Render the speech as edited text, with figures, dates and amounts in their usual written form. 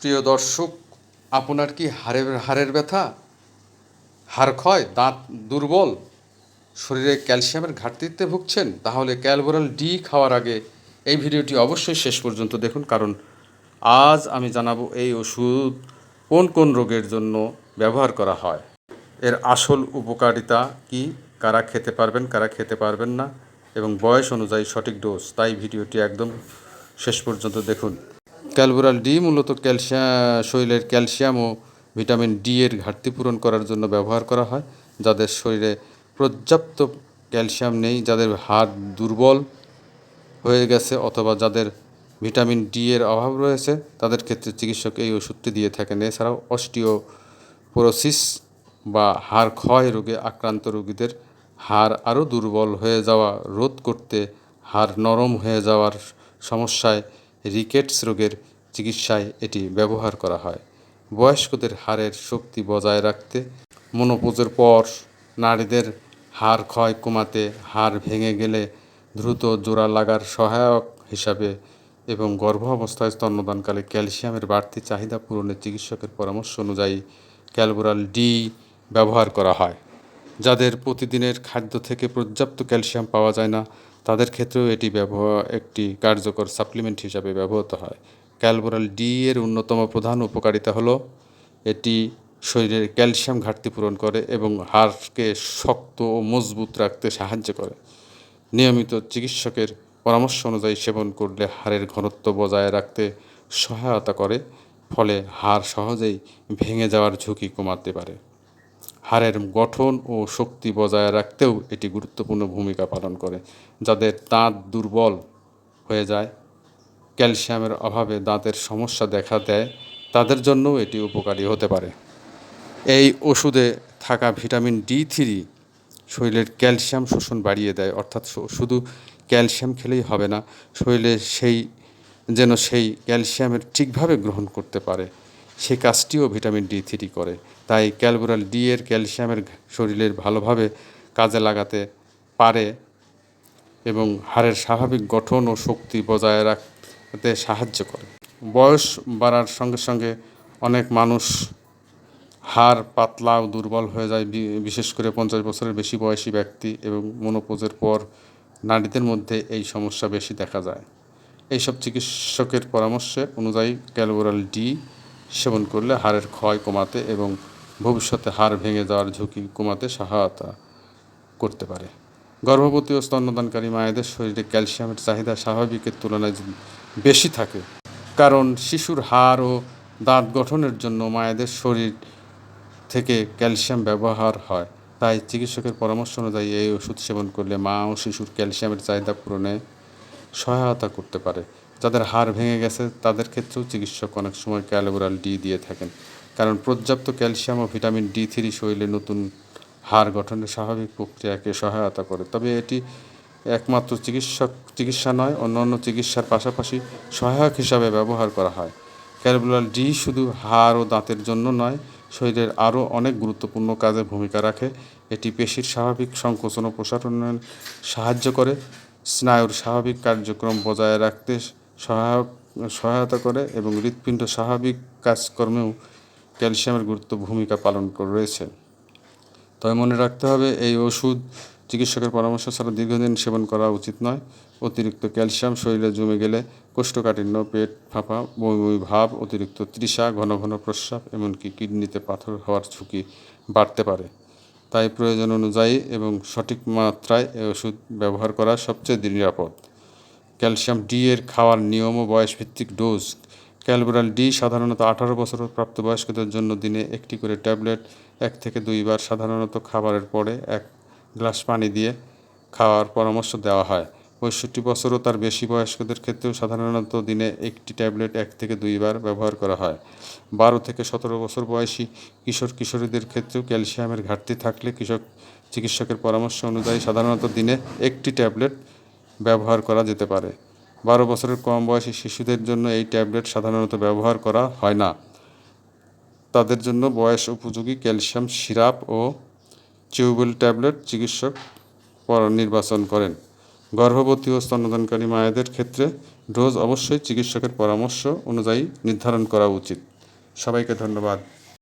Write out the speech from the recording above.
প্রিয় দর্শক, আপনার কি হাড়ের ব্যথা, হাড় ক্ষয়, দাঁত দুর্বল, শরীরে ক্যালসিয়ামের ঘাটতিতে ভুগছেন? তাহলে ক্যালবোরাল ডি খাওয়ার আগে এই ভিডিওটি অবশ্যই শেষ পর্যন্ত দেখুন, কারণ আজ আমি জানাবো এই ওষুধ কোন কোন রোগের জন্য ব্যবহার করা হয়, এর আসল উপকারিতা কি, কারা খেতে পারবেন কারা খেতে পারবেন না, এবং বয়স অনুযায়ী সঠিক ডোজ। তাই ভিডিওটি একদম শেষ পর্যন্ত দেখুন। ক্যালবোরাল ডি মূলত শরীরের ক্যালসিয়াম ও ভিটামিন ডি এর ঘাটতি পূরণ করার জন্য ব্যবহার করা হয়। যাদের শরীরে পর্যাপ্ত ক্যালসিয়াম নেই, যাদের হাড় দুর্বল হয়ে গেছে অথবা যাদের ভিটামিন ডি এর অভাব রয়েছে, তাদের ক্ষেত্রে চিকিৎসক এই ওষুধটি দিয়ে থাকেন। এছাড়াও অস্টিওপোরোসিস বা হাড় ক্ষয় রোগে আক্রান্ত রোগীদের হাড় আরও দুর্বল হয়ে যাওয়া রোধ করতে, হাড় নরম হয়ে যাওয়ার সমস্যায়, রিকেটস রোগের চিকিৎসায় এটি ব্যবহার করা হয়। বয়স্কদের হাড়ের শক্তি বজায় রাখতে, মেনোপজের পর নারীদের হাড় ক্ষয় কমাতে, হাড় ভেঙে গেলে দ্রুত জোড়া লাগার সহায়ক হিসাবে এবং গর্ভাবস্থায় স্তন্যদানকালে ক্যালসিয়ামের বাড়তি চাহিদা পূরণে চিকিৎসকের পরামর্শ অনুযায়ী ক্যালবোরাল ডি ব্যবহার করা হয়। যাদের প্রতিদিনের খাদ্য থেকে পর্যাপ্ত ক্যালসিয়াম পাওয়া যায় না, তাদের ক্ষেত্রেও এটি একটি কার্যকর সাপ্লিমেন্ট হিসাবে ব্যবহৃত হয়। ক্যালবোরাল ডি এর অন্যতম প্রধান উপকারিতা হলো এটি শরীরের ক্যালসিয়াম ঘাটতি পূরণ করে এবং হাড়কে শক্ত ও মজবুত রাখতে সাহায্য করে। নিয়মিত চিকিৎসকের পরামর্শ অনুযায়ী সেবন করলে হাড়ের ঘনত্ব বজায় রাখতে সহায়তা করে, ফলে হাড় সহজেই ভেঙে যাওয়ার ঝুঁকি কমাতে পারে। হাড়ের গঠন ও শক্তি বজায় রাখতেও এটি গুরুত্বপূর্ণ ভূমিকা পালন করে। যাদের দাঁত দুর্বল হয়ে যায়, ক্যালসিয়ামের অভাবে দাঁতের সমস্যা দেখা দেয়, তাদের জন্যও এটি উপকারী হতে পারে। এই ওষুধে থাকা ভিটামিন ডি3 শরীরের ক্যালসিয়াম শোষণ বাড়িয়ে দেয়, অর্থাৎ শুধু ক্যালসিয়াম খেলেই হবে না, শরীরে সেই ক্যালসিয়ামের ঠিকভাবে গ্রহণ করতে পারে, সেই কাজটিও ভিটামিন ডি3 করে। তাই ক্যালবোরাল ডি এর ক্যালসিয়ামের শরীরের ভালোভাবে কাজে লাগাতে পারে এবং হাড়ের স্বাভাবিক গঠন ও শক্তি বজায় রাখতে সাহায্য করে। বয়স বাড়ার সঙ্গে সঙ্গে অনেক মানুষ হাড় পাতলা ও দুর্বল হয়ে যায়, বিশেষ করে 50 বছরের বেশি বয়সী ব্যক্তি এবং মেনোপজের পর নারীদের মধ্যে এই সমস্যা বেশি দেখা যায়। এইসব চিকিৎসকের পরামর্শে অনুযায়ী ক্যালবোরাল ডি সেবন করলে হাড়ের ক্ষয় কমাতে এবং ভবিষ্যতে হাড় ভেঙে যাওয়ার ঝুঁকি কমাতে সহায়তা করতে পারে। গর্ভবতী ও স্তন্যদানকারী মায়েদের শরীরে ক্যালসিয়ামের চাহিদা স্বাভাবিকের তুলনায় বেশি থাকে, কারণ শিশুর হাড় ও দাঁত গঠনের জন্য মায়েদের শরীর থেকে ক্যালসিয়াম ব্যবহার হয়। তাই চিকিৎসকের পরামর্শ অনুযায়ী এই ওষুধ সেবন করলে মা ও শিশুর ক্যালসিয়ামের চাহিদা পূরণে সহায়তা করতে পারে। যাদের হাড় ভেঙে গেছে, তাদের ক্ষেত্রেও চিকিৎসক অনেক সময় ক্যালবোরাল ডি দিয়ে থাকেন, কারণ পর্যাপ্ত ক্যালসিয়াম ও ভিটামিন ডি3 শরীরে নতুন হাড় গঠনের স্বাভাবিক প্রক্রিয়াকে সহায়তা করে। তবে এটি একমাত্র চিকিৎসা নয়, অন্যান্য চিকিৎসার পাশাপাশি সহায়ক হিসাবে ব্যবহার করা হয়। ক্যালবোরাল ডি শুধু হাড় ও দাঁতের জন্য নয়, শরীরের আরও অনেক গুরুত্বপূর্ণ কাজে ভূমিকা রাখে। এটি পেশির স্বাভাবিক সংকোচন ও প্রসারণে সাহায্য করে, স্নায়ুর স্বাভাবিক কার্যক্রম বজায় রাখতে সহায়তা করে এবং হৃৎপিণ্ড স্বাভাবিক কাজকর্মেও ক্যালসিয়ামের গুরুত্বপূর্ণ ভূমিকা পালন রয়েছে। তবে মনে রাখতে হবে, এই ওষুধ চিকিৎসকের পরামর্শ ছাড়া দীর্ঘদিন সেবন করা উচিত নয়। অতিরিক্ত ক্যালসিয়াম শরীরে জমে গেলে কোষ্ঠকাঠিন্য, পেট ফাঁপা, বমি ভাব, অতিরিক্ত তৃষা, ঘন ঘন প্রস্রাব, এমনকি কিডনিতে পাথর হওয়ার ঝুঁকি বাড়তে পারে। তাই প্রয়োজন অনুযায়ী এবং সঠিক মাত্রায় এই ওষুধ ব্যবহার করা সবচেয়ে নিরাপদ। ক্যালসিয়াম ডি এর খাওয়ার নিয়ম ও বয়সভিত্তিক ডোজ। ক্যালবোরাল ডি সাধারণত 18 বছর প্রাপ্তবয়স্কদের জন্য দিনে একটি করে ট্যাবলেট 1 থেকে 2 বার সাধারণত খাবারের পরে 1 গ্লাস পানি দিয়ে খাওয়ার পরামর্শ দেওয়া হয়। 65 বছর ও তার বেশি বয়স্কদের ক্ষেত্রেও সাধারণত দিনে একটি ট্যাবলেট 1 থেকে 2 বার ব্যবহার করা হয়। 12 থেকে 17 বছর বয়সী কিশোরীদের ক্ষেত্রেও ক্যালসিয়ামের ঘাটতি থাকলে চিকিৎসকের পরামর্শ অনুযায়ী সাধারণত দিনে একটি ট্যাবলেট ব্যবহার করা যেতে পারে। 12 বছরের কম বয়সী শিশুদের জন্য এই ট্যাবলেট সাধারণত ব্যবহার করা হয় না। তাদের জন্য বয়স উপযোগী ক্যালসিয়াম সিরাপ ও চিউবেল ট্যাবলেট চিকিৎসক নির্বাচন করেন। গর্ভবতী ও স্তন্যদানকারী মায়েদের ক্ষেত্রে ডোজ অবশ্যই চিকিৎসকের পরামর্শ অনুযায়ী নির্ধারণ করা উচিত। সবাইকে ধন্যবাদ।